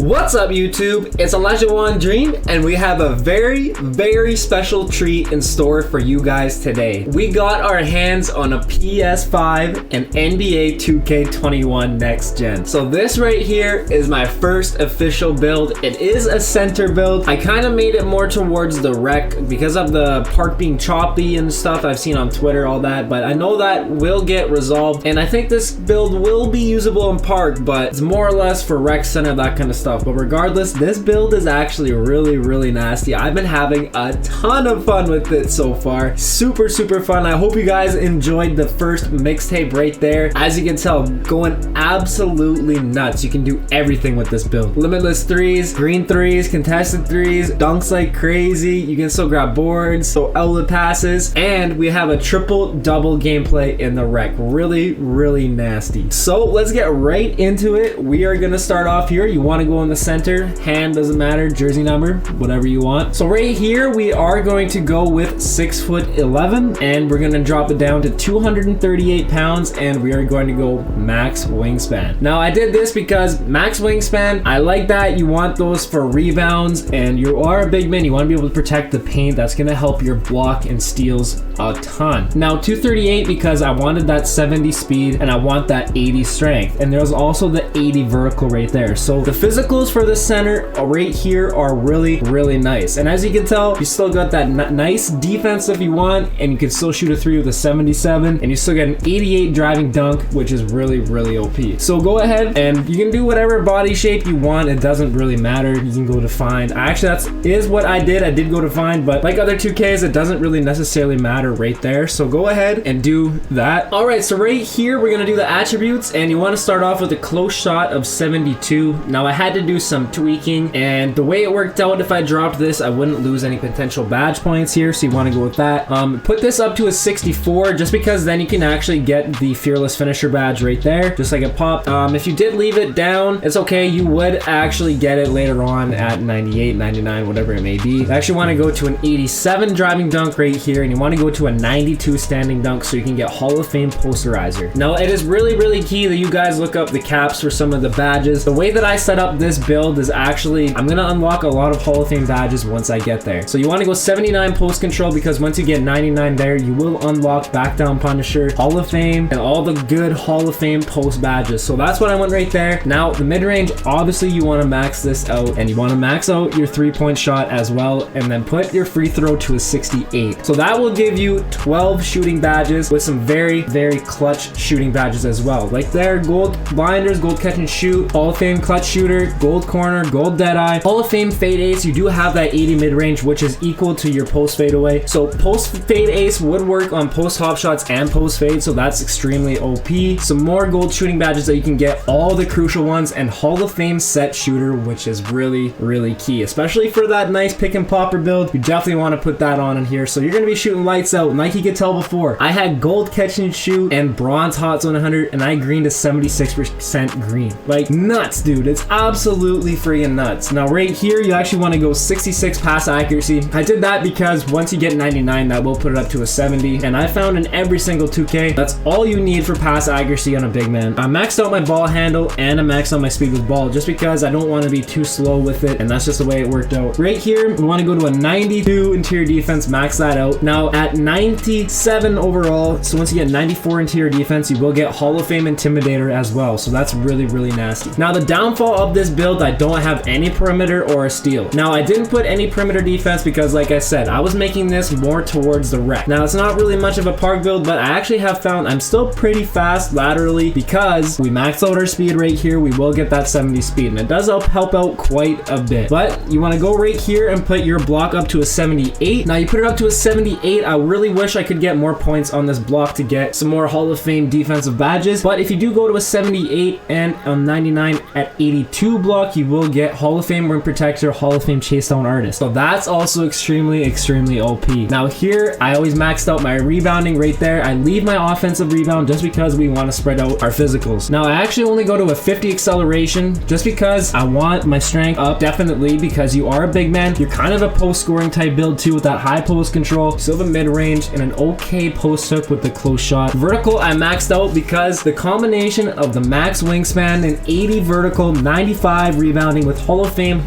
What's up YouTube? It's Elijah One Dream and we have a very special treat in store for you guys today. We got our hands on a PS5 and NBA 2K21 Next Gen. So this right here is my first official build. It is a center build. I kind of made it more towards the rec because of the park being choppy and stuff I've seen on Twitter, all that, but I know that will get resolved and I think this build will be usable in park, but it's more or less for rec center, that kind of stuff. But regardless, this build is actually really nasty. I've been having a ton of fun with it so far. Super fun. I hope you guys enjoyed the first mixtape right there. As you can tell, going absolutely nuts. You can do everything with this build. Limitless threes, green threes, contested threes, dunks like crazy. You can still grab boards, so outlet passes, and we have a triple-double gameplay in the rec. Really nasty. So let's get right into it. We are gonna start off here. You want to go in the center, hand doesn't matter, jersey number, whatever you want. So right here we are going to go with 6'11" and we're going to drop it down to 238 pounds and we are going to go max wingspan. Now I did this because max wingspan, I like that. You want those for rebounds and you are a big man, you want to be able to protect the paint. That's going to help your block and steals a ton. Now 238 because I wanted that 70 speed and I want that 80 strength, and there's also the 80 vertical right there. So the physicals for the center right here are really nice, and as you can tell, you still got that nice defense if you want, and you can still shoot a 3 with a 77, and you still get an 88 driving dunk, which is really OP. So go ahead and you can do whatever body shape you want. It doesn't really matter. You can go defined. Actually, that is what I did. I did go defined, but like other 2Ks, it doesn't really necessarily matter right there. So go ahead and do that. All right, so right here we're gonna do the attributes, and you want to start off with a close shot of 72. Now I had to do some tweaking, and the way it worked out, if I dropped this, I wouldn't lose any potential badge points here, so you want to go with that. Put this up to a 64 just because then you can actually get the fearless finisher badge right there, just like it popped. If you did leave it down, it's okay, you would actually get it later on at 98, 99, whatever it may be. You actually want to go to an 87 driving dunk right here, and you want to go to a 92 standing dunk so you can get Hall of Fame posterizer. Now it is really key that you guys look up the caps for some of the badges. The way that I set up this build is actually, I'm gonna unlock a lot of Hall of Fame badges once I get there. So you want to go 79 post control because once you get 99 there, you will unlock back down Punisher, Hall of Fame, and all the good Hall of Fame post badges. So that's what I want right there. Now the mid range, obviously you want to max this out, and you want to max out your 3-point shot as well, and then put your free throw to a 68. So that will give you 12 shooting badges with some very clutch shooting badges as well. Like there, gold blinders, gold catch and shoot, Hall of Fame clutch shooter, gold corner, gold deadeye, Hall of Fame fade ace. You do have that 80 mid-range, which is equal to your post fade away. So post fade ace would work on post hop shots and post fade, so that's extremely OP. Some more gold shooting badges that you can get, all the crucial ones, and Hall of Fame set shooter, which is really key, especially for that nice pick and popper build. You definitely want to put that on in here, so you're going to be shooting lights out. And like you could tell before, I had gold catch and shoot and bronze hot zone 100, and I greened to 76% green. Like nuts, dude. It's absolutely freaking nuts. Now right here, you actually want to go 66 pass accuracy. I did that because once you get 99, that will put it up to a 70, and I found in every single 2K, that's all you need for pass accuracy on a big man. I maxed out my ball handle and I maxed out my speed with ball just because I don't want to be too slow with it, and that's just the way it worked out. Right here, we want to go to a 92 interior defense, max that out. Now at 97 overall, so once you get 94 interior defense, you will get Hall of Fame Intimidator as well, so that's really nasty. Now the downfall of this build, I don't have any perimeter or a steal. Now I didn't put any perimeter defense because like I said, I was making this more towards the rec. Now it's not really much of a park build, but I actually have found I'm still pretty fast laterally because we maxed out our speed right here. We will get that 70 speed, and it does help out quite a bit. But you want to go right here and put your block up to a 78. Now you put it up to a 78. I really wish I could get more points on this block to get some more Hall of Fame defensive badges, but if you do go to a 78 and a 99 at 82 block, you will get Hall of Fame rim protector, Hall of Fame chase down artist. So that's also extremely OP. Now here, I always maxed out my rebounding right there. I leave my offensive rebound just because we want to spread out our physicals. Now I actually only go to a 50 acceleration just because I want my strength up, definitely, because you are a big man. You're kind of a post scoring type build too with that high post control, still have a mid range and an okay post hook with the close shot. Vertical I maxed out because the combination of the max wingspan and 80 vertical, 95 95 rebounding with Hall of Fame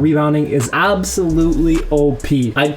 rebounding is absolutely OP.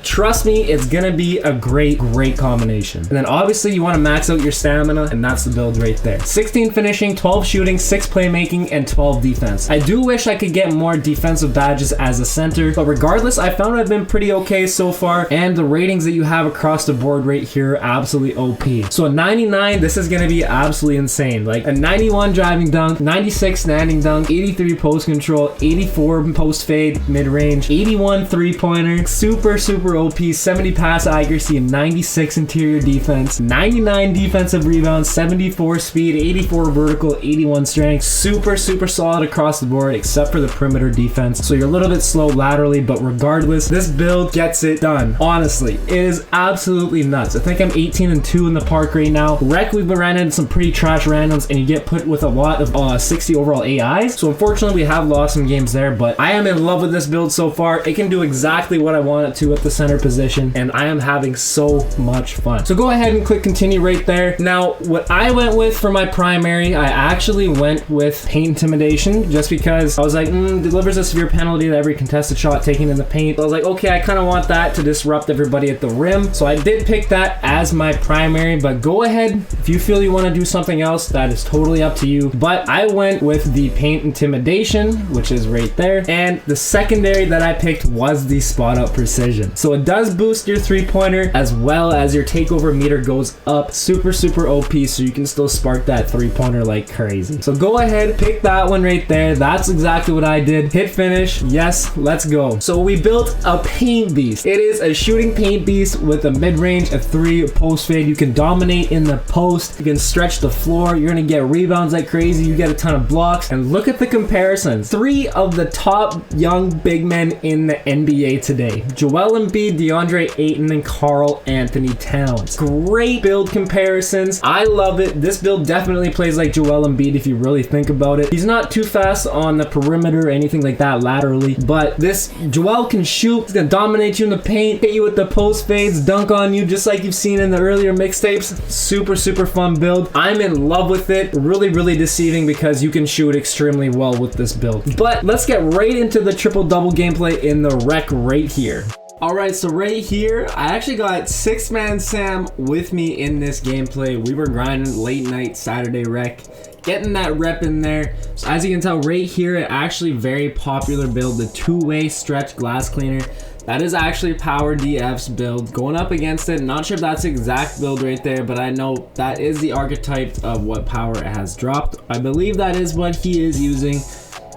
Trust me, it's gonna be a great combination. And then obviously you want to max out your stamina, and that's the build right there. 16 finishing, 12 shooting, 6 playmaking, and 12 defense. I do wish I could get more defensive badges as a center, but regardless, I found I've been pretty okay so far, and the ratings that you have across the board right here are absolutely OP. So a 99, this is gonna be absolutely insane. Like a 91 driving dunk, 96 standing dunk, 83 post control, 84 post fade mid-range, 81 three-pointer, super OP, 70 pass accuracy, and 96 interior defense, 99 defensive rebounds, 74 speed, 84 vertical, 81 strength. Super solid across the board except for the perimeter defense. So you're a little bit slow laterally, but regardless, this build gets it done. Honestly, it is absolutely nuts. I think I'm 18-2 in the park right now. Rec, we've been running into some pretty trash randoms, and you get put with a lot of 60 overall AIs. So unfortunately, we have lost some games there, but I am in love with this build so far. It can do exactly what I want it to at the center position, and I am having so much fun. So go ahead and click continue right there. Now, what I went with for my primary, I actually went with paint intimidation, just because I was like, delivers a severe penalty to every contested shot taken in the paint. So I was like, okay, I kind of want that to disrupt everybody at the rim. So I did pick that as my primary, but go ahead if you feel you want to do something else, that is totally up to you. But I went with the paint intimidation, which is right there, and the secondary that I picked was the spot up precision. So it does boost your three-pointer as well as your takeover meter goes up super OP, so you can still spark that three-pointer like crazy. So go ahead, pick that one right there. That's exactly what I did. Hit finish. Yes, let's go. So we built a paint beast. It is a shooting paint beast with a mid-range, a 3 post fade. You can dominate in the post. You can stretch the floor. You're gonna get rebounds like crazy. You get a ton of blocks. And look at the comparisons. 3 of the top young big men in the NBA today: Joel Embiid, DeAndre Ayton, and Karl Anthony Towns. Great build comparisons. I love it. This build definitely plays like Joel Embiid if you really think about it. He's not too fast on the perimeter or anything like that laterally, but this Joel can shoot. He's gonna dominate you in the paint, hit you with the post fades, dunk on you just like you've seen in the earlier mixtapes. Super fun build. I'm in love with it. Really deceiving because you can shoot extremely well with this build. But let's get right into the triple-double gameplay in the rec right here. Alright, so right here, I actually got 6-man Sam with me in this gameplay. We were grinding late night Saturday rec, getting that rep in there. So as you can tell right here, it actually very popular build, the 2-way stretch glass cleaner. That is actually Power DF's build. Going up against it, not sure if that's the exact build right there, but I know that is the archetype of what Power has dropped. I believe that is what he is using.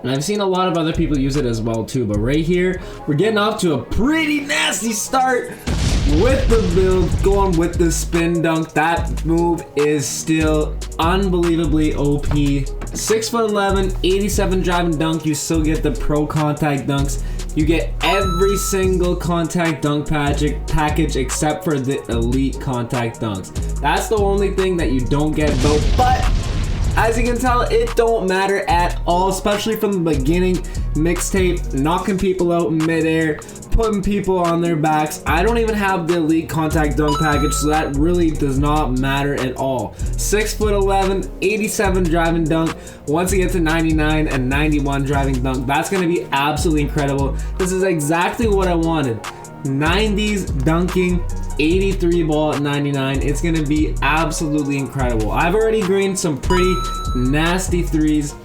And I've seen a lot of other people use it as well too, but right here, we're getting off to a pretty nasty start with the build, going with the spin dunk. That move is still unbelievably OP. 6'11", 87 driving dunk, you still get the pro contact dunks. You get every single contact dunk package except for the elite contact dunks. That's the only thing that you don't get though, but as you can tell, it don't matter at all, especially from the beginning. Mixtape, knocking people out in midair, putting people on their backs. I don't even have the elite contact dunk package, so that really does not matter at all. 6'11", 87 driving dunk. Once you get to 99 and 91 driving dunk, that's gonna be absolutely incredible. This is exactly what I wanted. 90s dunking, 83 ball at 99. It's gonna be absolutely incredible. I've already greened some pretty nasty threes.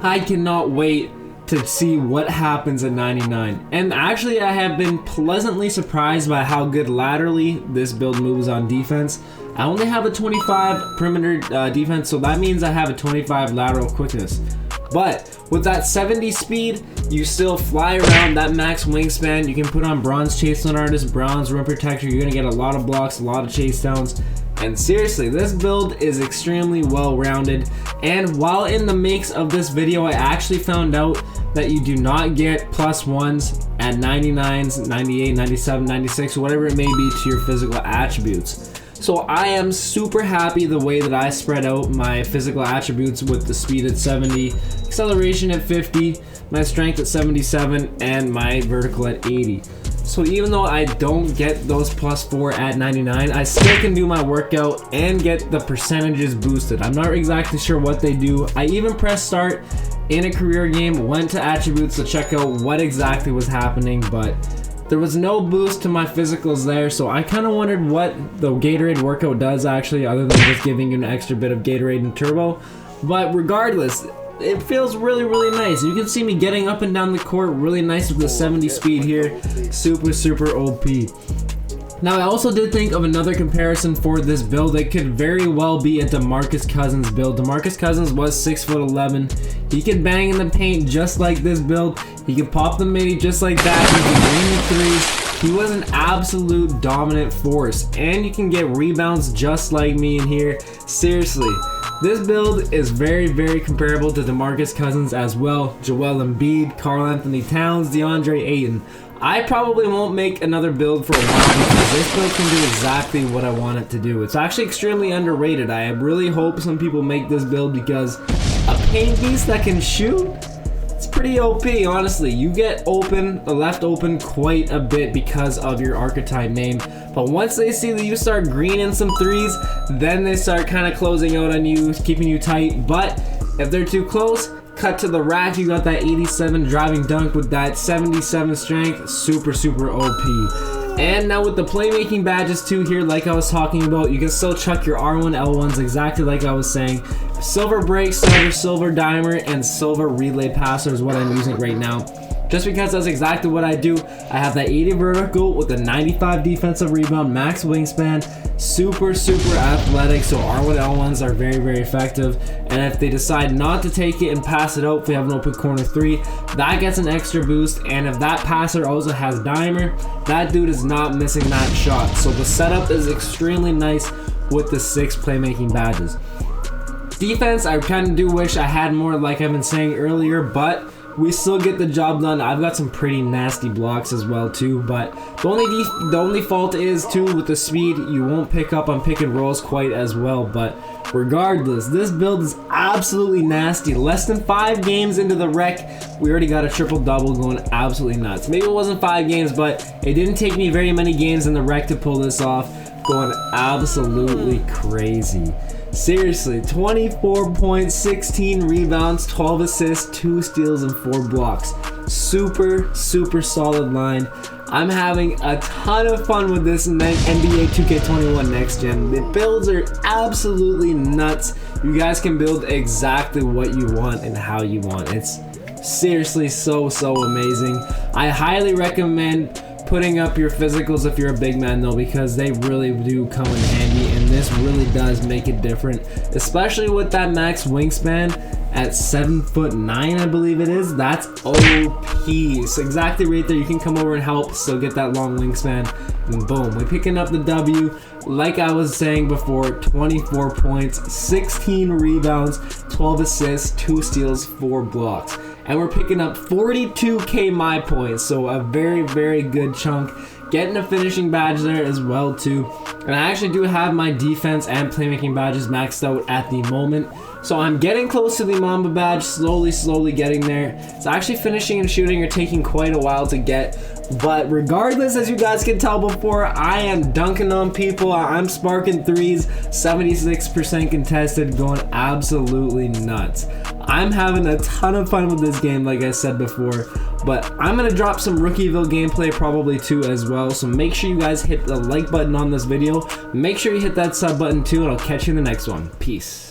I cannot wait to see what happens at 99. And actually, I have been pleasantly surprised by how good laterally this build moves on defense. I only have a 25 perimeter defense, so that means I have a 25 lateral quickness. But with that 70 speed, you still fly around that max wingspan. You can put on bronze chase down artist, bronze rim protector. You're gonna get a lot of blocks, a lot of chase downs. And seriously, this build is extremely well rounded. And while in the makes of this video, I actually found out that you do not get +1s at 99s, 98, 97, 96, whatever it may be to your physical attributes. So I am super happy the way that I spread out my physical attributes with the speed at 70, acceleration at 50, my strength at 77, and my vertical at 80. So even though I don't get those +4 at 99, I still can do my workout and get the percentages boosted. I'm not exactly sure what they do. I even press start in a career game, went to attributes to check out what exactly was happening, but there was no boost to my physicals there, so I kind of wondered what the Gatorade workout does actually, other than just giving you an extra bit of Gatorade and turbo. But regardless, it feels really, really nice. You can see me getting up and down the court really nice with the 70 speed here. Super, super OP. Now, I also did think of another comparison for this build. It could very well be a DeMarcus Cousins build. DeMarcus Cousins was 6'11". He can bang in the paint just like this build. He can pop the midi just like that. He can bring the threes. He was an absolute dominant force. And you can get rebounds just like me in here. Seriously. This build is very, very comparable to DeMarcus Cousins as well. Joel Embiid, Karl Anthony Towns, DeAndre Ayton. I probably won't make another build for a while because this build can do exactly what I want it to do. It's actually extremely underrated. I really hope some people make this build because a paint beast that can shoot, it's pretty OP, honestly. You get left open quite a bit because of your archetype name. But once they see that you start greening some threes, then they start kind of closing out on you, keeping you tight. But if they're too close, cut to the rack. You got that 87 driving dunk with that 77 strength. Super, super OP. And now with the playmaking badges too here, like I was talking about, you can still chuck your R1, L1s exactly like I was saying. Silver break, silver dimer, and silver relay passer is what I'm using right now. Just because that's exactly what I do. I have that 80 vertical with a 95 defensive rebound, max wingspan, super, super athletic, so R1 L1s are very, very effective. And if they decide not to take it and pass it out, if we have an open corner 3, that gets an extra boost. And if that passer also has dimer, that dude is not missing that shot. So the setup is extremely nice with the 6 playmaking badges. Defense, I kind of do wish I had more, like I've been saying earlier, but we still get the job done. I've got some pretty nasty blocks as well too, but the only fault is too with the speed, you won't pick up on pick and rolls quite as well. But regardless, this build is absolutely nasty. Less than 5 games into the rec, we already got a triple-double going absolutely nuts. Maybe it wasn't 5 games, but it didn't take me very many games in the rec to pull this off. Going absolutely crazy. Seriously, 24 points, 16 rebounds, 12 assists, 2 steals, and 4 blocks. Super, super solid line. I'm having a ton of fun with this NBA 2K21 Next Gen. The builds are absolutely nuts. You guys can build exactly what you want and how you want. It's seriously so, so amazing. I highly recommend putting up your physicals if you're a big man though, because they really do come in handy, and this really does make it different, especially with that max wingspan at 7'9", I believe it is. That's OP. So exactly right there, you can come over and help, still get that long wingspan, and boom, we're picking up the W. Like I was saying before, 24 points, 16 rebounds, 12 assists, 2 steals, 4 blocks. And we're picking up 42k my points, so a very, very good chunk. Getting a finishing badge there as well too. And I actually do have my defense and playmaking badges maxed out at the moment. So I'm getting close to the Mamba badge, slowly getting there. It's actually finishing and shooting are taking quite a while to get. But regardless, as you guys can tell before, I am dunking on people. I'm sparking threes, 76% contested, going absolutely nuts. I'm having a ton of fun with this game, like I said before. But I'm going to drop some Rookieville gameplay probably too as well. So make sure you guys hit the like button on this video. Make sure you hit that sub button too, and I'll catch you in the next one. Peace.